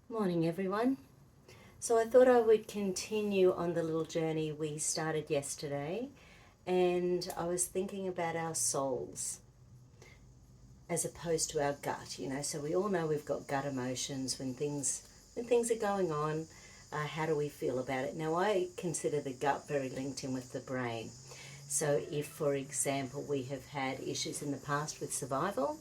Morning everyone. So I thought I would continue on the little journey we started yesterday, and I was thinking about our souls as opposed to our gut, so we all know we've got gut emotions when things are going on. How do we feel about it? Now I consider the gut very linked in with the brain. So if, for example, we have had issues in the past with survival,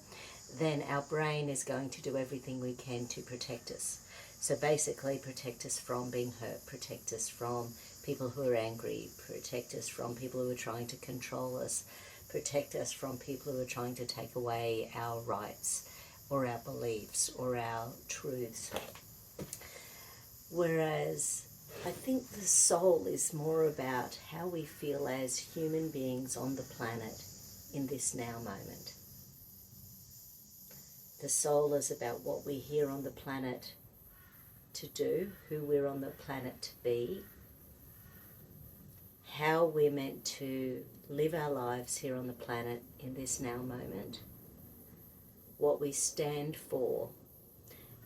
then our brain is going to do everything we can to protect us. So basically protect us from being hurt, protect us from people who are angry, protect us from people who are trying to control us, protect us from people who are trying to take away our rights or our beliefs or our truths. Whereas I think the soul is more about how we feel as human beings on the planet in this now moment. The soul is about what we're here on the planet to do, who we're on the planet to be, how we're meant to live our lives here on the planet in this now moment, what we stand for.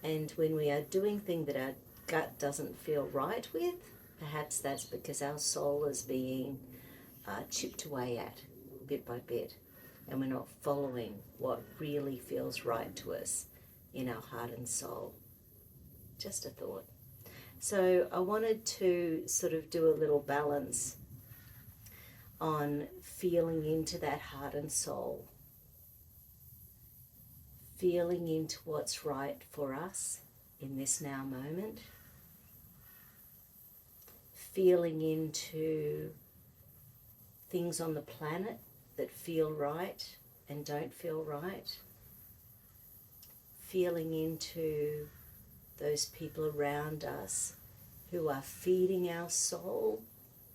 And when we are doing things that our gut doesn't feel right with, perhaps that's because our soul is being chipped away at bit by bit, and we're not following what really feels right to us in our heart and soul. Just a thought. So I wanted to sort of do a little balance on feeling into that heart and soul, feeling into what's right for us in this now moment, feeling into things on the planet that feel right and don't feel right, feeling into those people around us who are feeding our soul,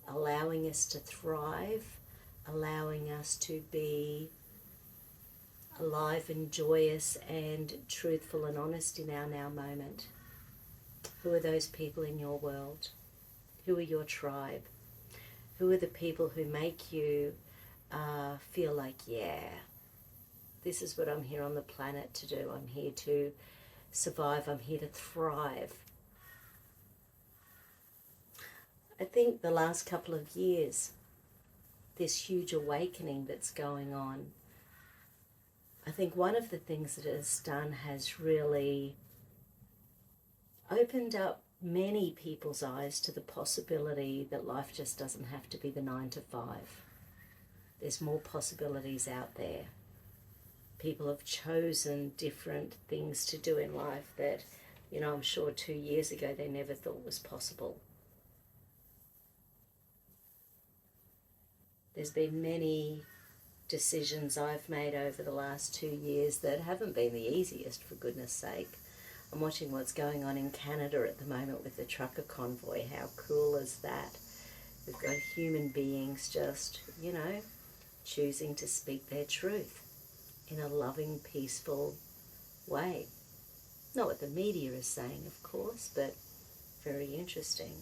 allowing us to thrive, allowing us to be alive and joyous and truthful and honest in our now moment. Who are those people in your world? Who are your tribe? Who are the people who make you feel like, yeah, this is what I'm here on the planet to do. I'm here to survive. I'm here to thrive. I think the last couple of years, this huge awakening that's going on, I think one of the things that it has done has really opened up many people's eyes to the possibility that life just doesn't have to be the 9 to 5. There's more possibilities out there. People have chosen different things to do in life that, I'm sure 2 years ago they never thought was possible. There's been many decisions I've made over the last 2 years that haven't been the easiest, for goodness sake. I'm watching what's going on in Canada at the moment with the trucker convoy. How cool is that? We've got human beings just, choosing to speak their truth in a loving, peaceful way. Not what the media is saying, of course, but very interesting.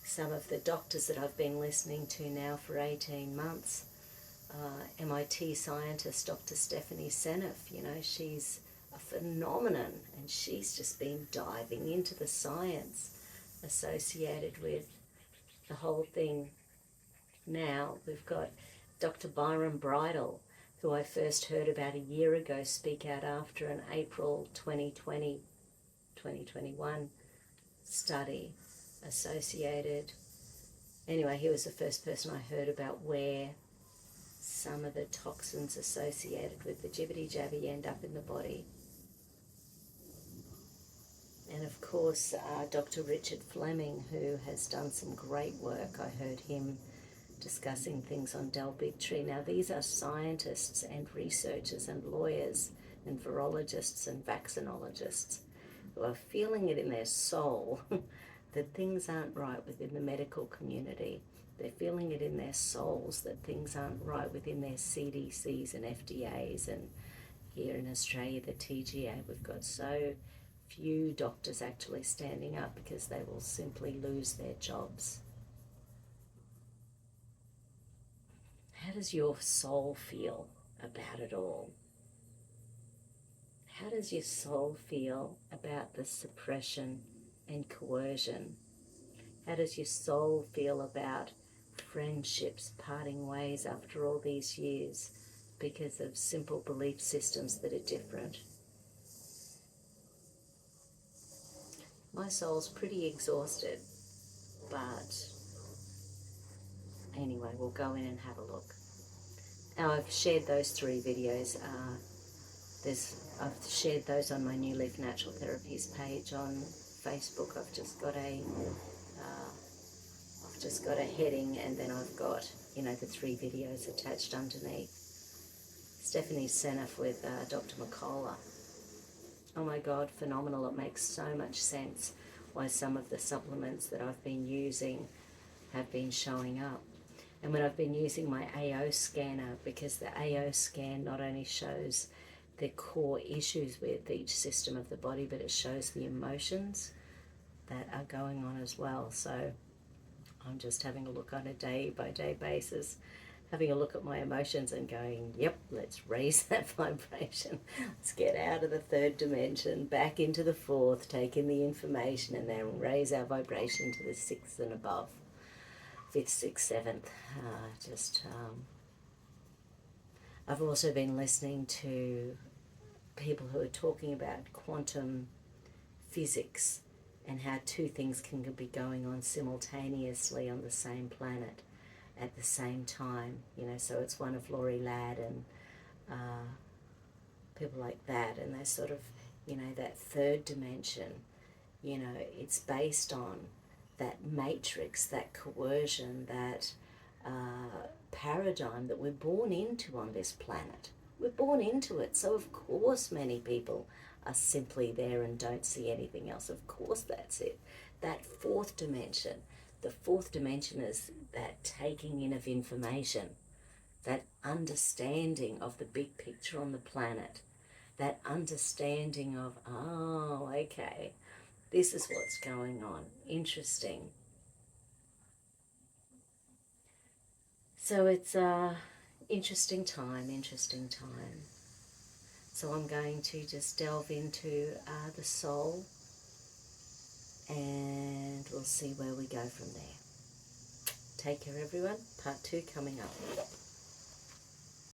Some of the doctors that I've been listening to now for 18 months, MIT scientist Dr. Stephanie Seneff, she's a phenomenon, and she's just been diving into the science associated with the whole thing. Now we've got Dr. B Ridle, who I first heard about a year ago speak out after an April 2021 study associated. Anyway, he was the first person I heard about where some of the toxins associated with the jibbity-jabby end up in the body. And of course, Dr. Richard Fleming, who has done some great work. I heard him discussing things on Del Bigtree. Now, these are scientists and researchers and lawyers and virologists and vaccinologists who are feeling it in their soul that things aren't right within the medical community. They're feeling it in their souls that things aren't right within their CDCs and FDAs, and here in Australia, the TGA. We've got so few doctors actually standing up because they will simply lose their jobs. How does your soul feel about it all? how does your soul feel about the suppression and coercion? How does your soul feel about friendships parting ways after all these years because of simple belief systems that are different? My soul's pretty exhausted, but anyway, we'll go in and have a look. Now, I've shared those 3 videos. I've shared those on my New Leaf Natural Therapies page on Facebook. I've just got a heading, and then I've got, the 3 videos attached underneath. Stephanie's Seneff with Dr. McCullough. Oh my God, phenomenal. It makes so much sense why some of the supplements that I've been using have been showing up. And when I've been using my AO scanner, because the AO scan not only shows the core issues with each system of the body, but it shows the emotions that are going on as well. So I'm just having a look on a day-by-day basis, having a look at my emotions and going, yep, let's raise that vibration. Let's get out of the 3rd dimension, back into the 4th, take in the information, and then raise our vibration to the 6th and above. 5th, 6th, 7th. I've also been listening to people who are talking about quantum physics and how 2 things can be going on simultaneously on the same planet at the same time. So it's one of Laurie Ladd and people like that, and they're sort of, that 3rd dimension, it's based on that matrix, that coercion, that paradigm that we're born into on this planet. We're born into it, so of course many people are simply there and don't see anything else. Of course that's it. That 4th dimension, the 4th dimension is that taking in of information, that understanding of the big picture on the planet, that understanding of, oh, okay, this is what's going on. Interesting. So it's interesting time. So I'm going to just delve into the soul, and we'll see where we go from there. Take care, everyone. Part 2 coming up.